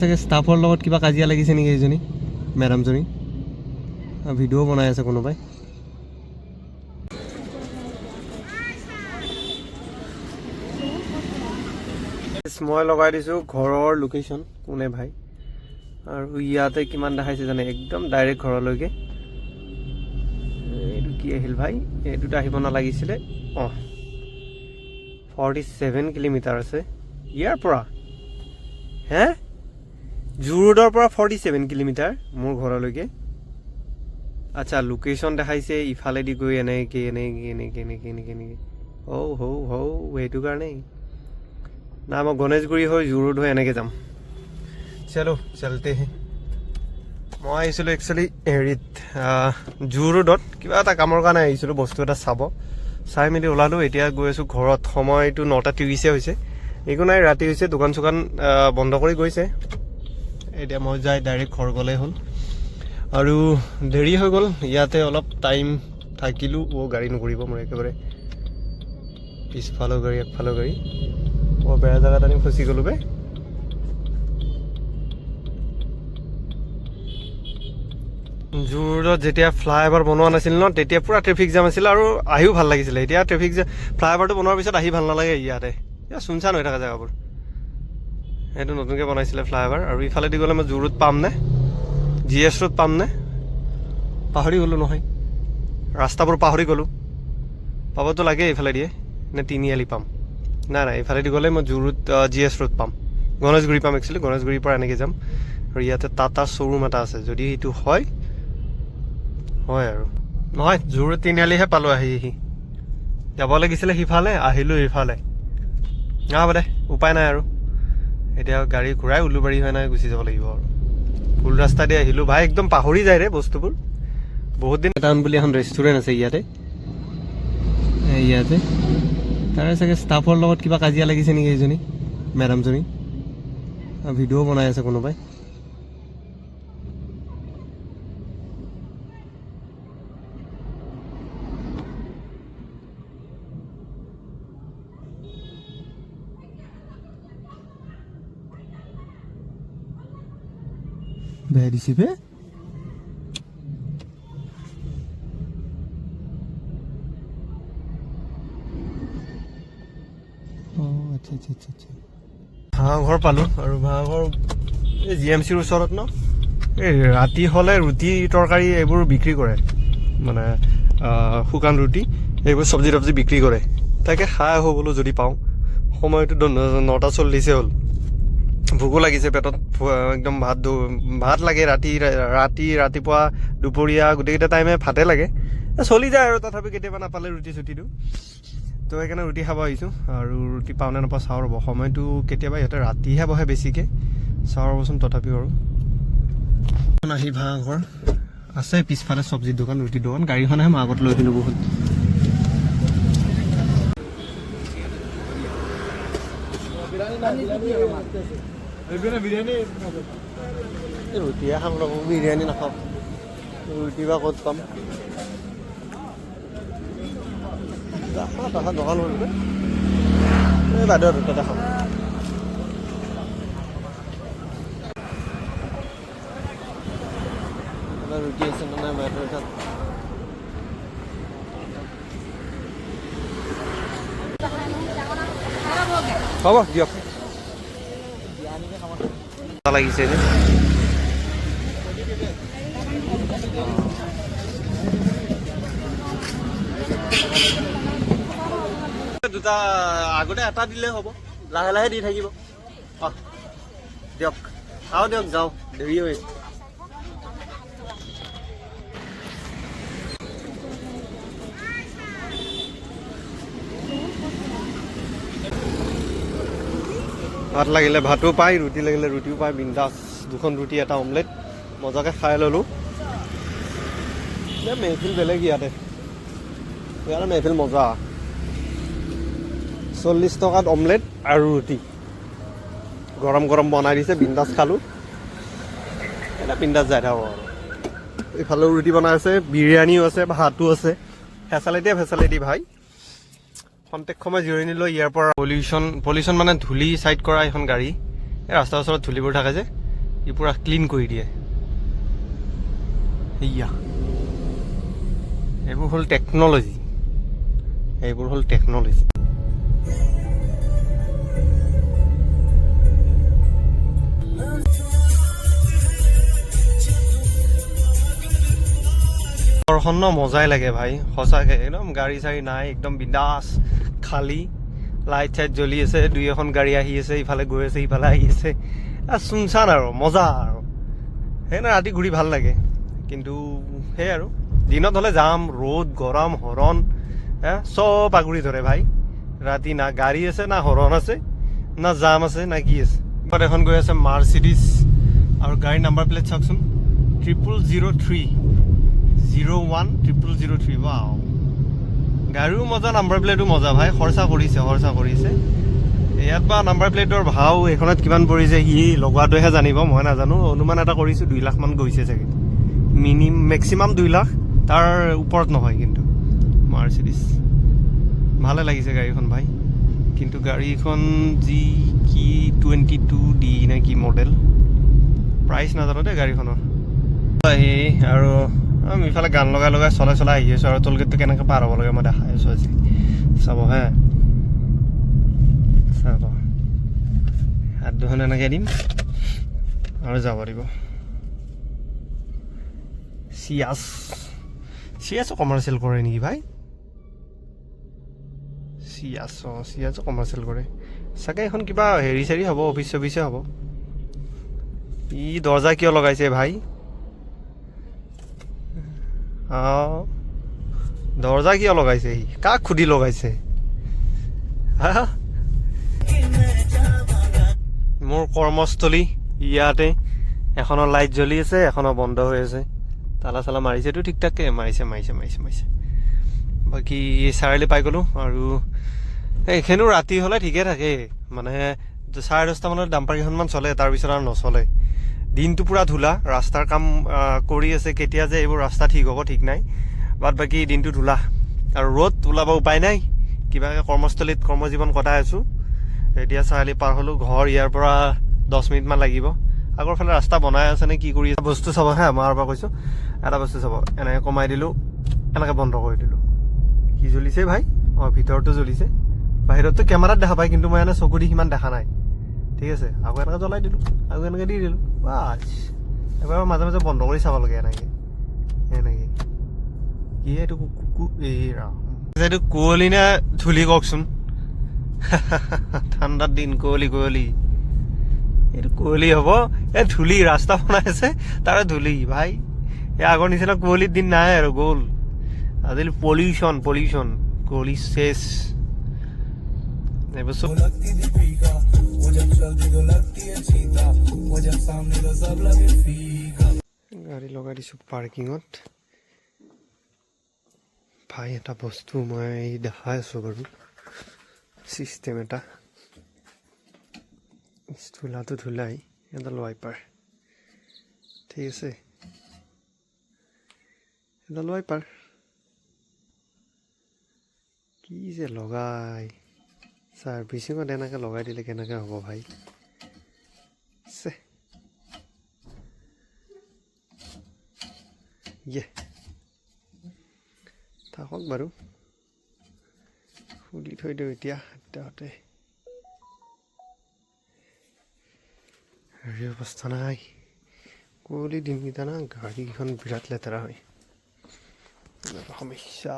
চাগে ষ্টাফৰ লগত কিবা কাজিয়া লাগিছে নেকি এইজনী মেডামজনী ভিডিঅ' বনাই আছে কোনোবাই মই লগাই দিছোঁ ঘৰৰ লোকেশ্যন কোনে ভাই আৰু ইয়াতে কিমান দেখাইছে জানে একদম ডাইৰেক্ট ঘৰলৈকে এইটো কি আহিল ভাই এইটোত আহিব নালাগিছিলে অঁ 47 কিলোমিটাৰ আছে ইয়াৰ পৰা হে জুৰোডৰ পৰা 47 কিলোমিটাৰ মোৰ ঘৰলৈকে আচ্ছা লোকেশ্যন দেখাইছে ইফালেদি গৈ এনেকৈ সেইটো কাৰণেই না মই গণেশগুৰি হৈ জুৰোড হৈ এনেকৈ যাম চলো চলতে হে মই আহিছিলোঁ একচুৱেলি হেৰিত জুৰোডত কিবা এটা কামৰ কাৰণে আহিছিলোঁ বস্তু এটা চাই মেলি ওলালোঁ এতিয়া গৈ আছোঁ ঘৰত সময়টো 9:30 হৈছে একো নাই ৰাতি হৈছে দোকান চোকান বন্ধ কৰি গৈছে এতিয়া মই যাই ডাইৰেক্ট ঘৰ গ'লেই হ'ল আৰু দেৰি হৈ গ'ল ইয়াতে অলপ টাইম থাকিলোঁ গাড়ী নকৰিব মোৰ একেবাৰে পিছফালৰ গাড়ী একফালৰ গাড়ী বেয়া জেগাত আনি ফচি গ'লোঁ বে জুৰোডত যেতিয়া ফ্লাইঅভাৰ বনোৱা নাছিল ন তেতিয়া পূৰা ট্ৰেফিক জাম আছিল আৰু আহিও ভাল লাগিছিলে এতিয়া ট্ৰেফিক ফ্লাইঅভাৰটো বনোৱাৰ পিছত আহি ভাল নালাগে ইয়াতে এতিয়া চুনচান হৈ থকা জেগাবোৰ সেইটো নতুনকৈ বনাইছিলে ফ্লাইঅভাৰ আৰু ইফালেদি গ'লে মই জুৰোড পামনে GS ৰোড পামনে পাহৰি গ'লোঁ নহয় ৰাস্তাবোৰ পাহৰি গ'লোঁ পাবতো লাগে এইফালে দিয়ে নে তিনিআলি পাম নাই এইফালেদি গ'লে মই জুৰোড GS ৰোড পাম গণেশগুৰি পাম একচুৱেলি গণেশগুৰিৰ পৰা এনেকৈ যাম আৰু ইয়াতে টাটা শ্ব'ৰুম এটা আছে যদি এইটো হয় আৰু নহয় জুৰোড তিনিআলিহে পালোঁ আহি যাব লাগিছিলে সিফালে আহিলোঁ ইফালে হ'ব দে উপায় নাই আৰু এতিয়া গাড়ী ঘূৰাই উলুবাৰী হয় নাই গুচি যাব লাগিব আৰু ভুল ৰাস্তা দি আহিলোঁ ভাই একদম পাহৰি যায় ৰে বস্তুবোৰ বহুত দিন টাউন বুলি এখন ৰেষ্টুৰেণ্ট আছে ইয়াতে তাৰে চাগে ষ্টাফৰ লগত কিবা কাজিয়া লাগিছে নেকি এইজনী মেডামজনী ভিডিঅ' বনাই আছে কোনোবাই বেয়া দিছে বে আচ্ছা ভাঙাঘৰ পালোঁ আৰু ভাঙাঘৰ এই GMCৰ ওচৰত ন এই ৰাতি হ'লে ৰুটি তৰকাৰী এইবোৰ বিক্ৰী কৰে মানে শুকান ৰুটি এইবোৰ চব্জি তব্জি বিক্ৰী কৰে তাকে খাই আহোঁ বোলো যদি পাওঁ সময়টো 9:40 হ'ল ভোকো লাগিছে পেটত একদম ভাত লাগে ৰাতিপুৱা দুপৰীয়া গোটেইকেইটা টাইমে ভাতে লাগে চলি যায় আৰু তথাপি কেতিয়াবা নাপালে ৰুটি চুটিটো তো সেইকাৰণে ৰুটি খাব আহিছোঁ আৰু ৰুটি পাওঁ নে নাপাওঁ চাওঁ ৰ'ব সময়টো কেতিয়াবা ইহঁতে ৰাতিহে বহে বেছিকৈ চাওঁ ৰ'বচোন তথাপিও আৰু আহি ভাঙাঘৰ আছে পিছফালে চব্জিৰ দোকান ৰুটিৰ দোকান গাড়ীখনহে মই আগত লৈ আহিলোঁ বহুত ৰুটিয়ে খাম ৰ'ব বিৰিয়ানী নাখাওঁ ৰুটি বা ক'ত পাম দোকান হ'ল এই বাইদেউ তাতে খাম ৰুটি আছে নে নাই বাইদেউ তাত হ'ব দিয়ক লাগিছে যে দুটা আগতে এটা দিলে হ'ব লাহে লাহে দি থাকিব দিয়ক দিয়ক যাওঁ দেৰি হৈ ভাত লাগিলে ভাতো পায় ৰুটি লাগিলে ৰুটিও পায় বিন্দাছ দুখন ৰুটি এটা অমলেট মজাকৈ খাই ল'লোঁ মেহফিল বেলেগ ইয়াতে মেহফিল মজা 40 টকাত অমলেট আৰু ৰুটি গৰম গৰম বনাই দিছে বিন্দাছ খালোঁ এটা বিন্দাছ যাই থাকোঁ আৰু এইফালেও ৰুটি বনাই আছে বিৰিয়ানীও আছে ভাতো আছে ফেচালিটি ভাই খন্তেক সময় জিৰণি লৈ ইয়াৰ পৰা পলিউশ্যন মানে ধূলি চাইড কৰা এখন গাড়ী এই ৰাস্তাৰ ওচৰত ধূলিবোৰ থাকে যে ই পূৰা ক্লিন কৰি দিয়ে। এয়া এইবোৰ হ'ল টেকন'লজি, এইবোৰ হ'ল টেকন'লজি। ঘৰখন ন মজাই লাগে ভাই, সঁচাকৈ একদম গাড়ী চাড়ী নাই, একদম বিন্দাছ খালী, লাইট চাইট জ্বলি আছে, দুই এখন গাড়ী আহি আছে, ইফালে গৈ আছে সিফালে আহি আছে, চুনচান আৰু মজা আৰু সেইকাৰণে ৰাতি ঘূৰি ভাল লাগে। কিন্তু সেই আৰু দিনত হ'লে যাম, ৰ'দ গৰম হৰণ চব আগুৰি ধৰে ভাই। ৰাতি না গাড়ী আছে, না হৰণ আছে, না জাম আছে, না কি আছে। এখন গৈ আছে মাৰ্চিডিজ, আৰু গাড়ীৰ নাম্বাৰ প্লেট চাওকচোন, 0003 01 ৱাও, গাড়ীও মজা, নাম্বাৰ প্লেটো মজা ভাই, খৰচা কৰিছে। ইয়াত বা নাম্বাৰ প্লেটৰ ভাও এইখনত কিমান পৰিছে সি লগোৱাটোহে জানিব, মই নাজানো। অনুমান এটা কৰিছোঁ 2 লাখ মান গৈছে চাগে, মেক্সিমাম 2 লাখ, তাৰ ওপৰত নহয়। কিন্তু মাৰ্চিডিজ ভালে লাগিছে গাড়ীখন ভাই, কিন্তু গাড়ীখন কি 22D নে কি মডেল, প্ৰাইচ নাজানো দেই গাড়ীখনৰ। আহি আৰু আমি ইফালে গান লগাই চলাই আহি আছোঁ, আৰু টোলগেটটো কেনেকৈ পাৰ হ'ব লাগে মই দেখাই আছোঁ আজি, চাব হে, চাব হাত দুখন এনেকৈ দিম আৰু যাব দিব। চিয়াছো কমাৰ্চিয়েল কৰে নেকি ভাই? চিয়াছো কমাৰ্চিয়েল কৰে চাগে, এখন কিবা হেৰি চেৰি হ'ব, অফিচ চফিচে হ'ব। ই দৰ্জা কিয় লগাইছে ভাই? দৰ্জা কিয় লগাইছে সি? কাক খুদি লগাইছে? মোৰ কৰ্মস্থলী ইয়াতে, এখনৰ লাইট জ্বলি আছে, এখনৰ বন্ধ হৈ আছে। তালা চালা মাৰিছেতো ঠিক ঠাকে, মাৰিছে। বাকী চাৰিআলি পাই গ'লোঁ, আৰু এইখিনিও ৰাতি হ'লে ঠিকে থাকে, মানে 10:30 মানত ডাম্পাৰ কেইখনমান চলে, তাৰপিছত আৰু নচলে। দিনটো পূৰা ধূলা, ৰাস্তাৰ কাম কৰি আছে, কেতিয়া যে এইবোৰ ৰাস্তা ঠিক হ'ব ঠিক নাই। বাদ বাকী দিনটো ধূলা আৰু ৰ'দ, ওলাব উপায় নাই, কিবাকৈ কৰ্মস্থলীত কৰ্মজীৱন কটাই আছোঁ। এতিয়া চাৰিআলি পাৰ হ'লোঁ, ঘৰ ইয়াৰ পৰা 10 মিনিটমান লাগিব। আগৰ ফালে ৰাস্তা বনাই আছে নে কি কৰি আছে। বস্তু চাব হা, মই আৰু পৰা কৈছোঁ, এটা বস্তু চাব, এনেকৈ কমাই দিলোঁ, এনেকৈ বন্ধ কৰি দিলোঁ, কি জ্বলিছে ভাই? ভিতৰতো জ্বলিছে, বাহিৰততো কেমেৰাত দেখা পায়, কিন্তু মই এনে চকু দি সিমান দেখা নাই। ঠিক আছে, আকৌ এনেকৈ জ্বলাই দিলোঁ, আকৌ এনেকৈ দি দিলোঁ, বাছ। এবাৰ মাজে মাজে বন্ধ কৰি চাব লাগে এনেকৈ কি এইটো এইটো কুঁৱলী নে ধূলি কওকচোন? ঠাণ্ডাৰ দিন কুঁৱলী, এইটো কুঁৱলী হ'ব? এই ধূলি, ৰাস্তা বনাই আছে তাৰে ধূলি ভাই। এই আগৰ নিচিনা কুঁৱলীৰ দিন নাই আৰু, গ'ল। আজিকালি পলিউশ্যন, কুঁৱলী চেচ। এইবোৰ চব গাড়ী লগাই দিছোঁ পাৰ্কিঙত। ভাই এটা বস্তু মই দেখাই আছোঁ বাৰু, চিষ্টেম এটা। ধূলাটো ধূলাই, এডাল ৱাইপাৰ, ঠিক আছে, এডাল ৱাইপাৰ কি যে লগাই, ছাৰ্ভিচিঙত এনেকৈ লগাই দিলে কেনেকৈ হ'ব ভাই? থাকক বাৰু, খুলি থৈ দিওঁ এতিয়া। তাতে হেৰি অৱস্থা নাই, কুঁৱলী দিনকেইটা না, গাড়ীকেইখন বিৰাট লেতেৰা হয়, সমস্যা।